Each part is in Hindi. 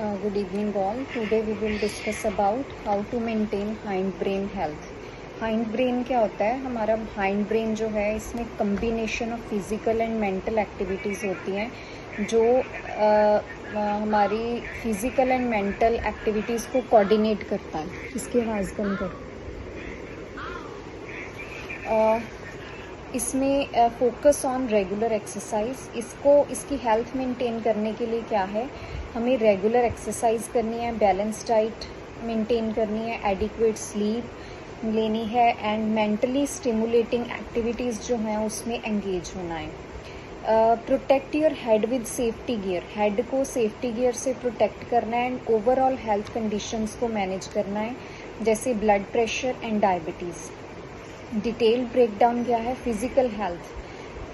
Good evening all. Today we will discuss about how to maintain hind brain health. Hind brain क्या होता है? हमारा हाइंड ब्रेन जो है इसमें combination of physical and mental activities होती हैं जो हमारी फिजिकल एंड मेंटल एक्टिविटीज़ को कोऑर्डिनेट करता है. इसकी आवाज़ कम कर. इसमें फोकस ऑन रेगुलर एक्सरसाइज. इसकी हेल्थ मेंटेन करने के लिए क्या है, हमें रेगुलर एक्सरसाइज करनी है, बैलेंस डाइट मेंटेन करनी है, एडिक्वेट स्लीप लेनी है एंड मेंटली स्टिमुलेटिंग एक्टिविटीज़ जो हैं उसमें एंगेज होना है. Protect your head with safety gear. Head को सेफ्टी गियर से प्रोटेक्ट करना है एंड ओवरऑल हेल्थ कंडीशंस को मैनेज करना है जैसे blood pressure and diabetes. Detail breakdown क्या है? Physical health.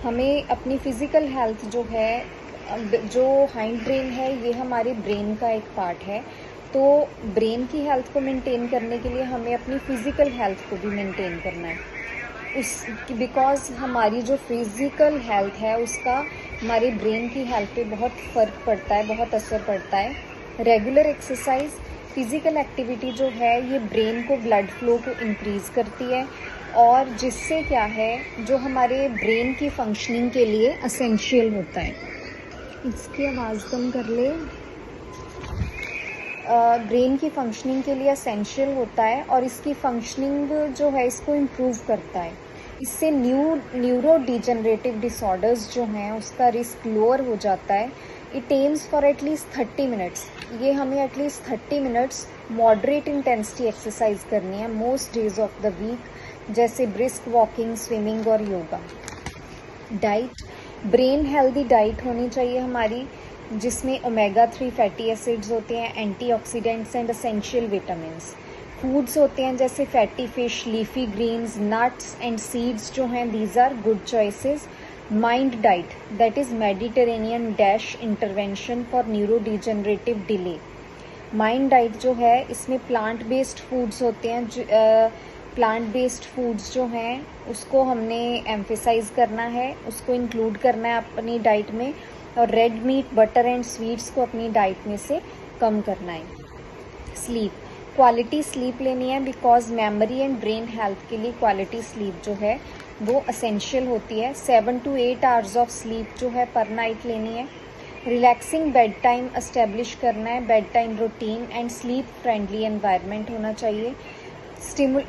हमें अपनी फ़िज़िकल हेल्थ जो है, जो हाइंड ब्रेन है ये हमारे ब्रेन का एक पार्ट है, तो ब्रेन की हेल्थ को मेंटेन करने के लिए हमें अपनी फ़िज़िकल हेल्थ को भी मेंटेन करना है. बिकॉज हमारी जो फिज़िकल हेल्थ है उसका हमारे ब्रेन की हेल्थ पे बहुत फ़र्क पड़ता है, बहुत असर पड़ता है. रेगुलर एक्सरसाइज, फिज़िकल एक्टिविटी जो है ये ब्रेन को ब्लड फ्लो को इंक्रीज़ करती है और जिससे क्या है, जो हमारे ब्रेन की फंक्शनिंग के लिए असेंशियल होता है. इसकी आवाज़ कम कर ले. ब्रेन की फंक्शनिंग के लिए असेंशियल होता है और इसकी फंक्शनिंग जो है इसको इम्प्रूव करता है. इससे न्यूरो डिजनरेटिव डिसऑर्डर्स जो हैं उसका रिस्क लोअर हो जाता है. It aims for at least 30 minutes. ये हमें at least 30 minutes moderate intensity exercise करनी है most days of the week, जैसे ब्रिस्क वॉकिंग, स्विमिंग और yoga. Diet, brain healthy diet होनी चाहिए हमारी जिसमें ओमेगा 3 फैटी एसिड्स होते हैं, antioxidants and essential vitamins. Foods होते हैं जैसे fatty fish, leafy greens, nuts and seeds जो हैं these are good choices. MIND diet, that is Mediterranean DASH intervention for neurodegenerative delay. MIND diet जो है इसमें प्लांट बेस्ड फूड्स होते हैं. प्लांट बेस्ड फूड्स जो हैं उसको हमने एम्फेसाइज करना है, उसको इंक्लूड करना है अपनी डाइट में, और red meat, butter and sweets को अपनी डाइट में से कम करना है. स्लीप, क्वालिटी स्लीप लेनी है because memory and brain health के लिए क्वालिटी स्लीप जो है वो असेंशियल होती है. 7 to 8 आवर्स ऑफ स्लीप जो है पर नाइट लेनी है. रिलैक्सिंग बेड टाइम एस्टेब्लिश करना है, bed time routine and sleep friendly environment होना चाहिए.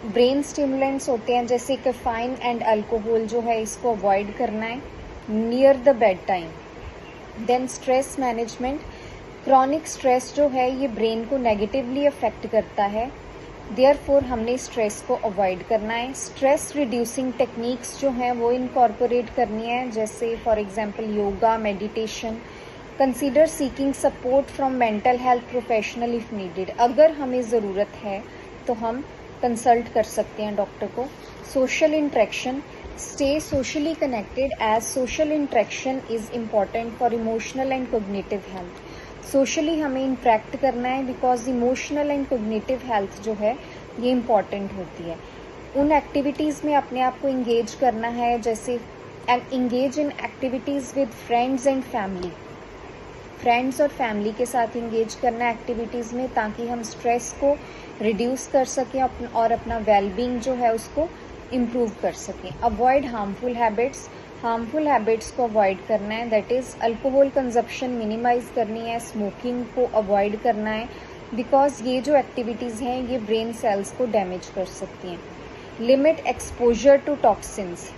ब्रेन स्टिमुलेंट्स होते हैं जैसे कैफीन एंड अल्कोहल जो है इसको अवॉइड करना है near the bedtime. Then stress management. Chronic stress जो है ये ब्रेन को नेगेटिवली अफेक्ट करता है, देयरफॉर हमने स्ट्रेस को अवॉइड करना है. स्ट्रेस रिड्यूसिंग टेक्निक्स जो हैं वो इनकॉर्पोरेट करनी है जैसे for example yoga, meditation. Consider seeking support from mental health professional if needed. अगर हमें ज़रूरत है तो हम कंसल्ट कर सकते हैं डॉक्टर को. Social interaction, stay socially connected as social interaction is important for emotional and cognitive health. Socially हमें इंटरेक्ट करना है because emotional and cognitive health जो है ये इम्पॉर्टेंट होती है. उन एक्टिविटीज़ में अपने आप को इंगेज करना है जैसे engage in activities with friends and family. Friends और फैमिली के साथ इंगेज करना है एक्टिविटीज़ में ताकि हम स्ट्रेस को रिड्यूस कर सकें और अपना वेलबींग जो है उसको इम्प्रूव कर सकें. Avoid harmful habits. Harmful habits को अवॉइड करना है, that is alcohol consumption minimise करनी है, स्मोकिंग को अवॉइड करना है बिकॉज ये जो एक्टिविटीज़ हैं ये ब्रेन सेल्स को डैमेज कर सकती हैं. Limit exposure to toxins.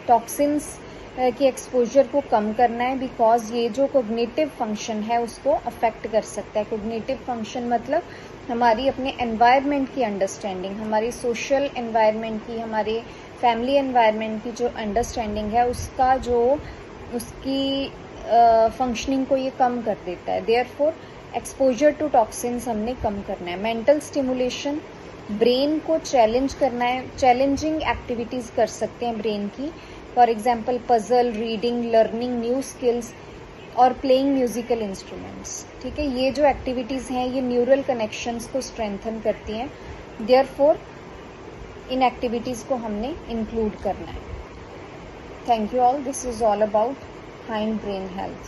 Toxins की एक्सपोजर को कम करना है बिकॉज ये जो कोग्निटिव फंक्शन है उसको अफेक्ट कर सकता है. कोग्निटिव फंक्शन मतलब हमारी अपने एनवायरनमेंट की अंडरस्टैंडिंग, हमारी सोशल एनवायरनमेंट की, हमारे फैमिली एनवायरनमेंट की जो अंडरस्टैंडिंग है उसका जो उसकी फंक्शनिंग को ये कम कर देता है. देयरफॉर एक्सपोजर टू टॉक्सिन्स हमने कम करना है. मेंटल स्टिमुलेशन, ब्रेन को चैलेंज करना है. चैलेंजिंग एक्टिविटीज़ कर सकते हैं ब्रेन की, for example puzzle, reading, learning new skills और प्लेइंग म्यूजिकल इंस्ट्रूमेंट्स. ठीक है, ये जो एक्टिविटीज़ हैं ये न्यूरल कनेक्शंस को स्ट्रेंथन करती हैं. देयरफॉर इन एक्टिविटीज़ को हमने इंक्लूड करना है. Thank you all. This is all about hind brain health.